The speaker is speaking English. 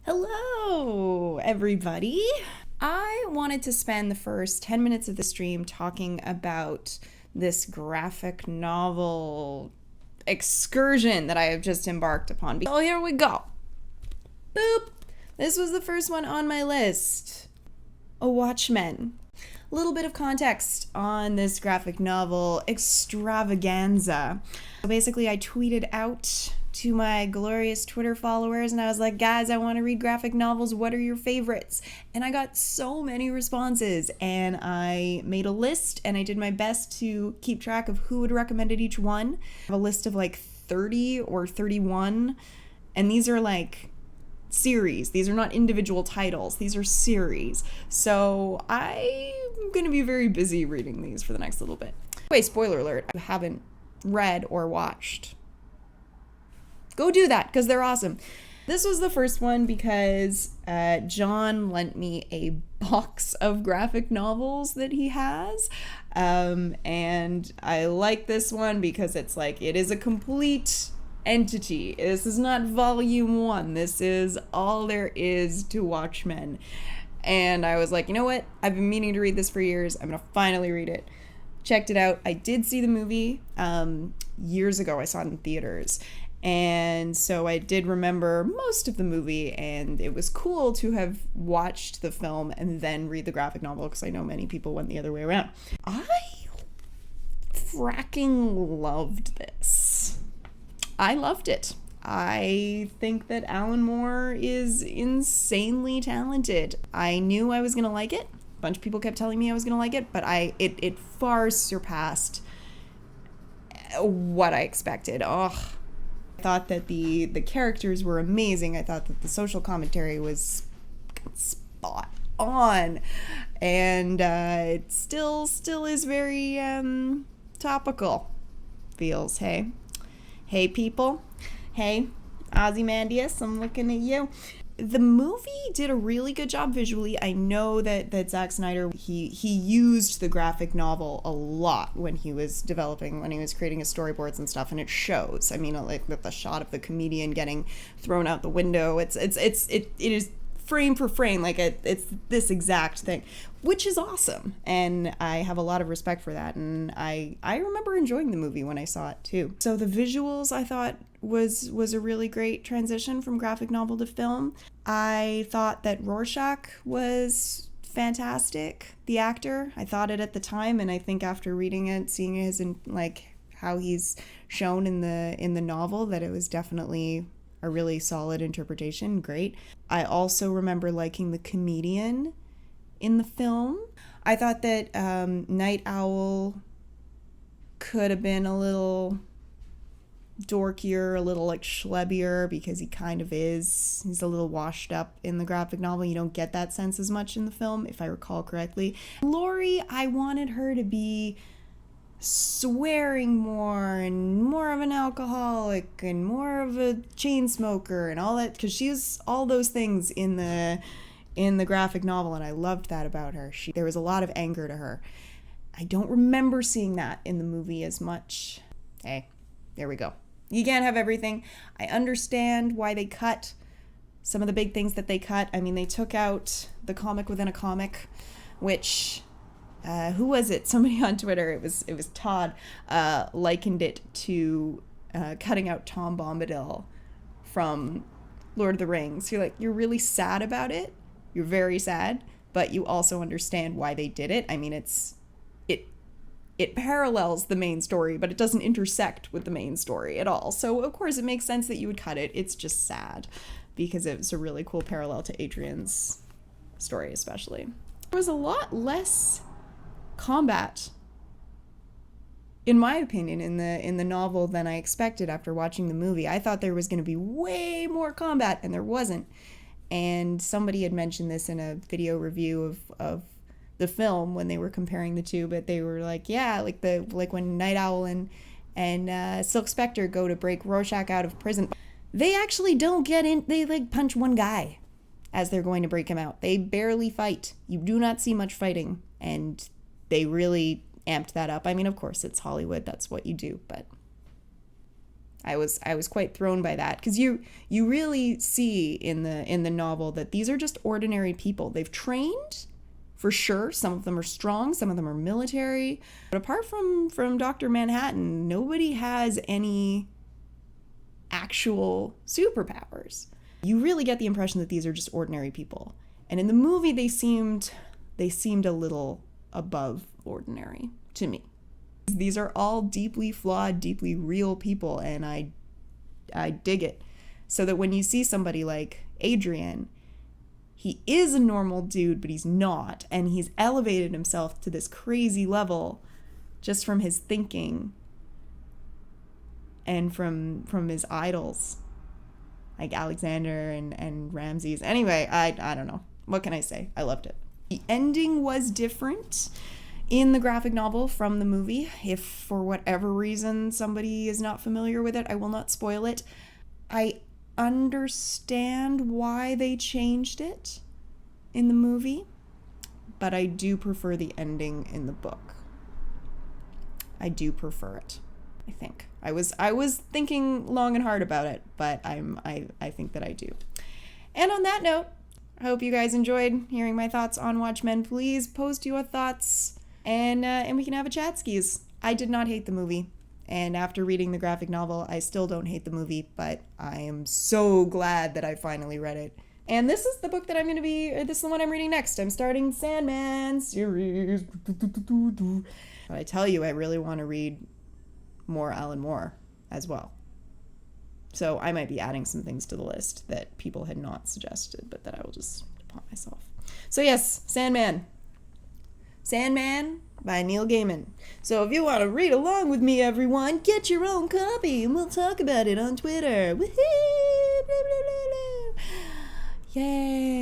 Hello, everybody. I wanted to spend the first 10 minutes of the stream talking about this graphic novel excursion that I have just embarked upon. Oh, here we go. Boop. This was the first one on my list. A Watchmen. A little bit of context on this graphic novel extravaganza. So basically, I tweeted out to my glorious Twitter followers and I was like, guys, I want to read graphic novels. What are your favorites? And I got so many responses and I made a list and I did my best to keep track of who had recommended each one. I have a list of like 30 or 31 and these are like series. These are not individual titles. These are series. So I'm going to be very busy reading these for the next little bit. Anyway, spoiler alert, I haven't read or watched. Go do that because they're awesome. This was the first one because John lent me a box of graphic novels that he has. And I like this one because it's like, it is a complete entity. This is not volume 1. This is all there is to Watchmen. And I was like, you know what? I've been meaning to read this for years. I'm going to finally read it. Checked it out. I did see the movie years ago. I saw it in theaters. And so I did remember most of the movie, and it was cool to have watched the film and then read the graphic novel because I know many people went the other way around. I fracking loved this. I loved it. I think that Alan Moore is insanely talented. I knew I was going to like it. A bunch of people kept telling me I was going to like it, but it far surpassed what I expected. I thought that the characters were amazing. I thought that the social commentary was spot on, and it still is very topical. Feels. Hey people, hey Ozymandias, I'm looking at you. The movie did a really good job visually. I know that Zack Snyder, he used the graphic novel a lot when he was creating his storyboards and stuff, and it shows. I mean, like with the shot of the comedian getting thrown out the window, it is frame for frame, like it's this exact thing, which is awesome, and I have a lot of respect for that, and I remember enjoying the movie when I saw it too. So the visuals, I thought, was a really great transition from graphic novel to film. I thought that Rorschach was fantastic, the actor. I thought it at the time, and I think after reading it, seeing his like how he's shown in the novel, that it was definitely a really solid interpretation. Great. I also remember liking the comedian in the film. I thought that Night Owl could have been a little dorkier, a little like schlebier, because he kind of is. He's a little washed up in the graphic novel. You don't get that sense as much in the film, if I recall correctly. Lori, I wanted her to be swearing more and more of an alcoholic and more of a chain smoker and all that, because she's all those things in the graphic novel, and I loved that about her. There was a lot of anger to her. I don't remember seeing that in the movie as much. Hey, there we go. You can't have everything. I understand why they cut some of the big things that they cut. I mean, they took out the comic within a comic, which who was it? Somebody on Twitter, it was Todd, likened it to cutting out Tom Bombadil from Lord of the Rings. You're really sad about it. You're very sad, but you also understand why they did it. I mean, it parallels the main story, but it doesn't intersect with the main story at all. So of course it makes sense that you would cut it. It's just sad because it's a really cool parallel to Adrian's story, especially. There was a lot less combat, in my opinion, in the novel than I expected after watching the movie. I thought there was going to be way more combat, and there wasn't. And somebody had mentioned this in a video review of the film when they were comparing the two, but they were like, yeah, like when Night Owl and Silk Spectre go to break Rorschach out of prison, they actually don't get in. They like punch one guy as they're going to break him out. They barely fight. You do not see much fighting, and they really amped that up. I mean, of course, it's Hollywood. That's what you do, but I was quite thrown by that, because you really see in the novel that these are just ordinary people. They've trained, for sure. Some of them are strong, some of them are military. But apart from Dr. Manhattan, nobody has any actual superpowers. You really get the impression that these are just ordinary people. And in the movie, they seemed a little above ordinary to me. These are all deeply flawed, deeply real people, and I dig it. So that when you see somebody like Adrian, he is a normal dude, but he's not, and he's elevated himself to this crazy level just from his thinking and from his idols, like Alexander and Ramses. Anyway, I don't know. What can I say? I loved it. The ending was different in the graphic novel from the movie. If for whatever reason somebody is not familiar with it, I will not spoil it. I understand why they changed it in the movie, but I do prefer the ending in the book. I do prefer it, I think. I was thinking long and hard about it, but I think that I do. And on that note, I hope you guys enjoyed hearing my thoughts on Watchmen. Please post your thoughts, and we can have a chat skis. I did not hate the movie, and after reading the graphic novel, I still don't hate the movie, but I am so glad that I finally read it. And this is the book that this is the one I'm reading next. I'm starting Sandman series. But I tell you, I really want to read more Alan Moore as well. So I might be adding some things to the list that people had not suggested, but that I will just put upon myself. So yes, Sandman. Sandman by Neil Gaiman. So if you want to read along with me, everyone, get your own copy and we'll talk about it on Twitter. Woohoo! Blah, blah, blah, blah. Yay!